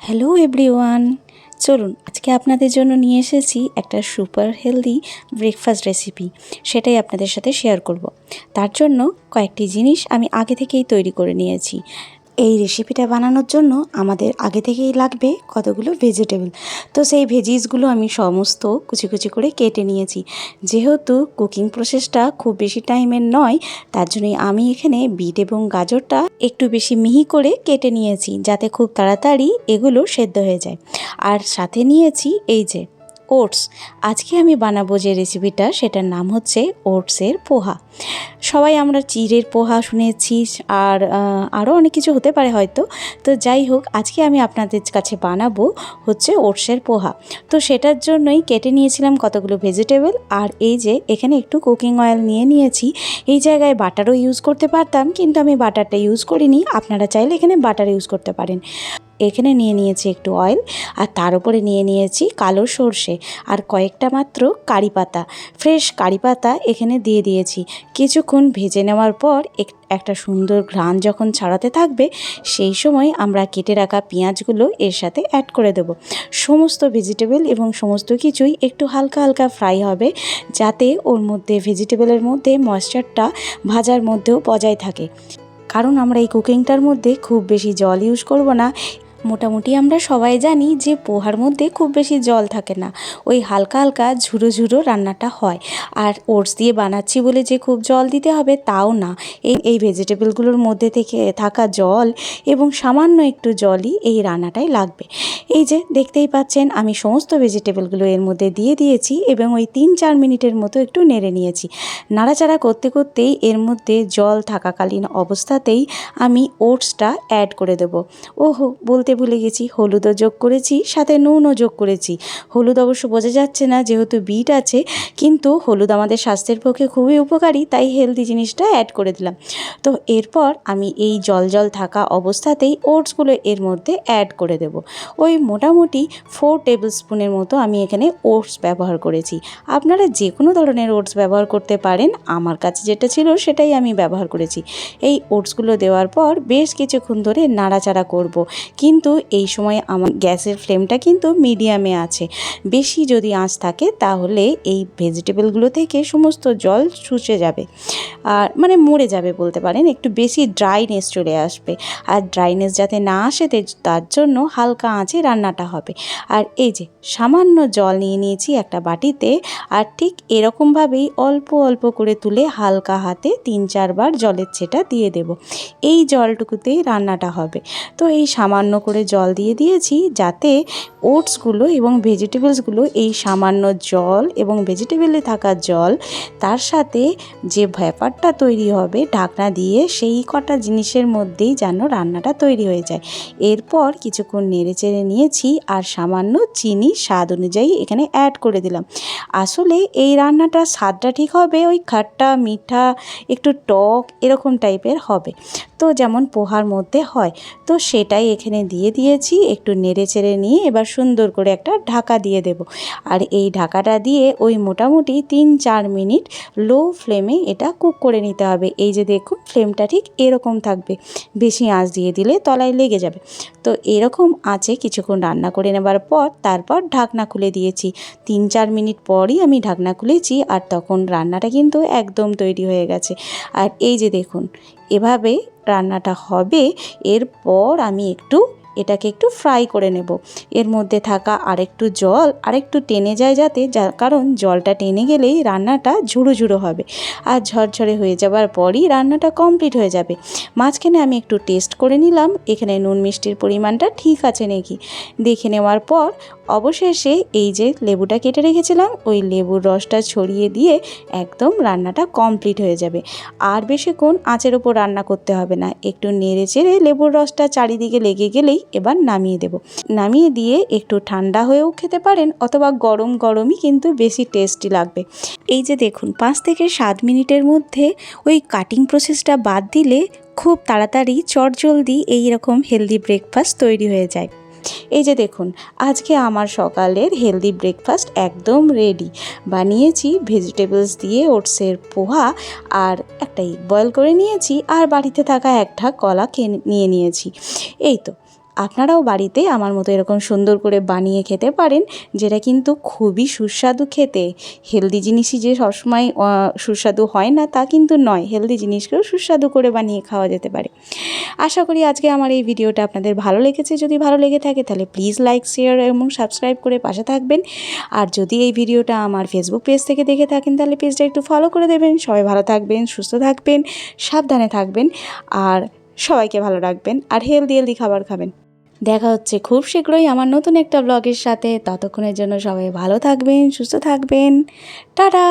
Hello everyone, চলুন আজকে আপনাদের জন্য নিয়ে এসেছি একটা সুপার হেলদি ব্রেকফাস্ট রেসিপি। সেটাই আপনাদের সাথে শেয়ার করব। তার জন্য কয়েকটি জিনিস আমি আগে থেকেই তৈরি করে নিয়েছি। এই রেসিপিটা বানানোর জন্য আমাদের আগে থেকেই লাগবে কতগুলো ভেজিটেবল। তো সেই ভেজিসগুলো আমি সমস্ত কুচি কুচি করে কেটে নিয়েছি। যেহেতু কুকিং প্রসেসটা খুব বেশি টাইমের নয়, তার জন্যই আমি এখানে বিট এবং গাজরটা একটু বেশি মিহি করে কেটে নিয়েছি, যাতে খুব তাড়াতাড়ি এগুলো সেদ্ধ হয়ে যায়। আর সাথে নিয়েছি এই যে ওটস। আজকে আমি বানাবো যে রেসিপিটা, সেটার নাম হচ্ছে ওটসের পোহা। সবাই আমরা চিড়ের পোহা শুনেছি, আর আরও অনেক কিছু হতে পারে হয়তো। তো যাই হোক, আজকে আমি আপনাদের কাছে বানাবো হচ্ছে ওটসের পোহা। তো সেটার জন্যই কেটে নিয়েছিলাম কতগুলো ভেজিটেবল। আর এই যে এখানে একটু কুকিং অয়েল নিয়ে নিয়েছি। এই জায়গায় বাটারও ইউজ করতে পারতাম, কিন্তু আমি বাটারটা ইউজ করিনি। আপনারা চাইলে এখানে বাটার ইউজ করতে পারেন। এখানে নিয়ে নিয়েছি একটু অয়েল, আর তার উপরে নিয়ে নিয়েছি কালো সর্ষে আর কয়েকটা মাত্র কারি পাতা, ফ্রেশ কারি পাতা এখানে দিয়ে দিয়েছি। কিছুক্ষণ ভেজে নেওয়ার পর একটা সুন্দর ঘ্রাণ যখন ছাড়াতে থাকবে, সেই সময় আমরা কেটে রাখা পেঁয়াজগুলো এর সাথে অ্যাড করে দেব। সমস্ত ভেজিটেবল এবং সমস্ত কিছুই একটু হালকা হালকা ফ্রাই হবে, যাতে ওর মধ্যে ভেজিটেবলের মধ্যে ময়েশ্চারটা ভাজার মধ্যেও বজায় থাকে। কারণ আমরা এই কুকিংটার মধ্যে খুব বেশি জল ইউজ করব না। মোটামুটি আমরা সবাই জানি যে পোহার মধ্যে খুব বেশি জল থাকে না, ওই হালকা হালকা ঝুরো ঝুরো রান্নাটা হয়। আর ওটস দিয়ে বানাচ্ছি বলে যে খুব জল দিতে হবে তাও না। এই ভেজিটেবলগুলোর মধ্যে থেকে থাকা জল এবং সামান্য একটু জলই এই রান্নাটায় লাগবে। এই যে দেখতেই পাচ্ছেন, আমি সমস্ত ভেজিটেবলগুলো এর মধ্যে দিয়ে দিয়েছি এবং ওই 3-4 মিনিটের মতো একটু নেড়ে নিয়েছি। নাড়াচাড়া করতে করতেই এর মধ্যে জল থাকাকালীন অবস্থাতেই আমি ওটসটা অ্যাড করে দেবো। ওহো, বলতে ভুলে গেছি, হলুদও যোগ করেছি, সাথে নুনও যোগ করেছি। হলুদ অবশ্য বোঝা যাচ্ছে না যেহেতু বিট আছে, কিন্তু হলুদ আমাদের স্বাস্থ্যের পক্ষে খুবই উপকারী, তাই হেলদি জিনিসটা অ্যাড করে দিলাম। তো এরপর আমি এই জল জল থাকা অবস্থাতেই ওটসগুলো এর মধ্যে অ্যাড করে দেব। ওই মোটামুটি 4 টেবিল স্পুনের মতো আমি এখানে ওটস ব্যবহার করেছি। আপনারা যে কোনো ধরনের ওটস ব্যবহার করতে পারেন, আমার কাছে যেটা ছিল সেটাই আমি ব্যবহার করেছি। এই ওটসগুলো দেওয়ার পর বেশ কিছুক্ষণ ধরে নাড়াচাড়া করব। কিন্তু এই সময় আমার গ্যাসের ফ্লেমটা কিন্তু মিডিয়ামে আছে। বেশি যদি আঁচ থাকে তাহলে এই ভেজিটেবলগুলো থেকে সমস্ত জল শুষে যাবে, আর মানে মরে যাবে বলতে পারেন। একটু বেশি ড্রাইনেস চলে আসবে, আর ড্রাইনেস যাতে না আসে তার জন্য হালকা আঁচে রান্নাটা হবে। আর এই যে সামান্য জল নিয়ে নিয়েছি একটা বাটিতে, আর ঠিক এরকমভাবেই অল্প অল্প করে তুলে হালকা হাতে 3-4 বার জলের ছেটা দিয়ে দেব। এই জলটুকুতেই রান্নাটা হবে। তো এই সামান্য করে জল দিয়ে দিয়েছি, যাতে ওটসগুলো এবং ভেজিটেবলসগুলো এই সামান্য জল এবং ভেজিটেবলে থাকা জল, তার সাথে যে ভ্যাপারটা তৈরি হবে ঢাকনা দিয়ে, সেই কটা জিনিসের মধ্যেই যেন রান্নাটা তৈরি হয়ে যায়। এরপর কিছুক্ষণ নেড়ে চেড়ে নিয়েছি, আর সামান্য চিনি স্বাদ অনুযায়ী এখানে অ্যাড করে দিলাম। আসলে এই রান্নাটার স্বাদটা ঠিক হবে ওই খাট্টা মিঠা একটু টক এরকম টাইপের হবে, তো যেমন পোহার মধ্যে হয়। তো সেটাই এখানে দিয়ে দিয়েছি। একটু নেড়ে চেড়ে নিয়ে এবার সুন্দর করে একটা ঢাকা দিয়ে দেব। আর এই ঢাকাটা দিয়ে ওই মোটামুটি 3-4 মিনিট লো ফ্লেমে এটা কুক করে নিতে হবে। এই যে দেখুন, ফ্লেমটা ঠিক এরকম থাকবে, বেশি আঁচ দিয়ে দিলে তলায় লেগে যাবে। তো এরকম আঁচে কিছুক্ষণ রান্না করে নেবার পর তারপর ঢাকনা খুলে দিয়েছি। 3-4 মিনিট পরই আমি ঢাকনা খুলেছি, আর তখন রান্নাটা কিন্তু একদম তৈরি হয়ে গেছে। আর এই যে দেখুন, এভাবে রান্নাটা হবে। এরপর আমি এটাকে একটু ফ্রাই করে নেব। এর মধ্যে থাকা আরেকটু জল আরেকটু টেনে যায়, কারণ জলটা টেনে গেলেই রান্নাটা ঝুড়ো ঝুড়ো হবে, আর ঝরঝরে হয়ে যাবার পরই রান্নাটা কমপ্লিট হয়ে যাবে। মাঝখানে আমি একটু টেস্ট করে নিলাম এখানে নুন মিষ্টির পরিমাণটা ঠিক আছে নাকি। দেখে নেওয়ার পর অবশেষে এই যে লেবুটা কেটে রেখেছিলাম, ওই লেবুর রসটা ছড়িয়ে দিয়ে একদম রান্নাটা কমপ্লিট হয়ে যাবে। আর বেশিক্ষণ আঁচের ওপর রান্না করতে হবে না। একটু নেড়ে চেড়ে লেবুর রসটা চারিদিকে লেগে গেলেই এবার নামিয়ে দেব। নামিয়ে দিয়ে একটু ঠান্ডা হয়েও খেতে পারেন, অথবা গরম গরমই কিন্তু বেশি টেস্টি লাগবে। এই যে দেখুন, 5-7 মিনিটের মধ্যে ওই কাটিং প্রসেসটা বাদ দিলে খুব তাড়াতাড়ি চটজলদি এইরকম হেলদি ব্রেকফাস্ট তৈরি হয়ে যায়। এই যে দেখুন, আজকে আমার সকালের হেলদি ব্রেকফাস্ট একদম রেডি। বানিয়েছি ভেজিটেবলস দিয়ে ওটসের পোহা, আর একটা এগ বয়েল করে নিয়েছি, আর বাড়িতে থাকা একটা কলা নিয়ে নিয়েছি। এই তো, আপনারাও বাড়িতে আমার মতো এরকম সুন্দর করে বানিয়ে খেতে পারেন, যেটা কিন্তু খুবই সুস্বাদু খেতে। হেলদি জিনিসই যে সবসময় সুস্বাদু হয় না তা কিন্তু নয়, হেলদি জিনিসকেও সুস্বাদু করে বানিয়ে খাওয়া যেতে পারে। আশা করি আজকে আমার এই ভিডিওটা আপনাদের ভালো লেগেছে। যদি ভালো লেগে থাকে তাহলে প্লিজ লাইক, শেয়ার এবং সাবস্ক্রাইব করে পাশে থাকবেন। আর যদি এই ভিডিওটা আমার ফেসবুক পেজ থেকে দেখে থাকেন তাহলে পেজটা একটু ফলো করে দেবেন। সবাই ভালো থাকবেন, সুস্থ থাকবেন, সাবধানে থাকবেন আর সবাইকে ভালো রাখবেন আর হেলদি খাবার খাবেন। দেখা হচ্ছে খুব শীঘ্রই আমার নতুন একটা ব্লগের সাথে। ততক্ষণের জন্য সবাই ভালো থাকবেন, সুস্থ থাকবেন। টাটা।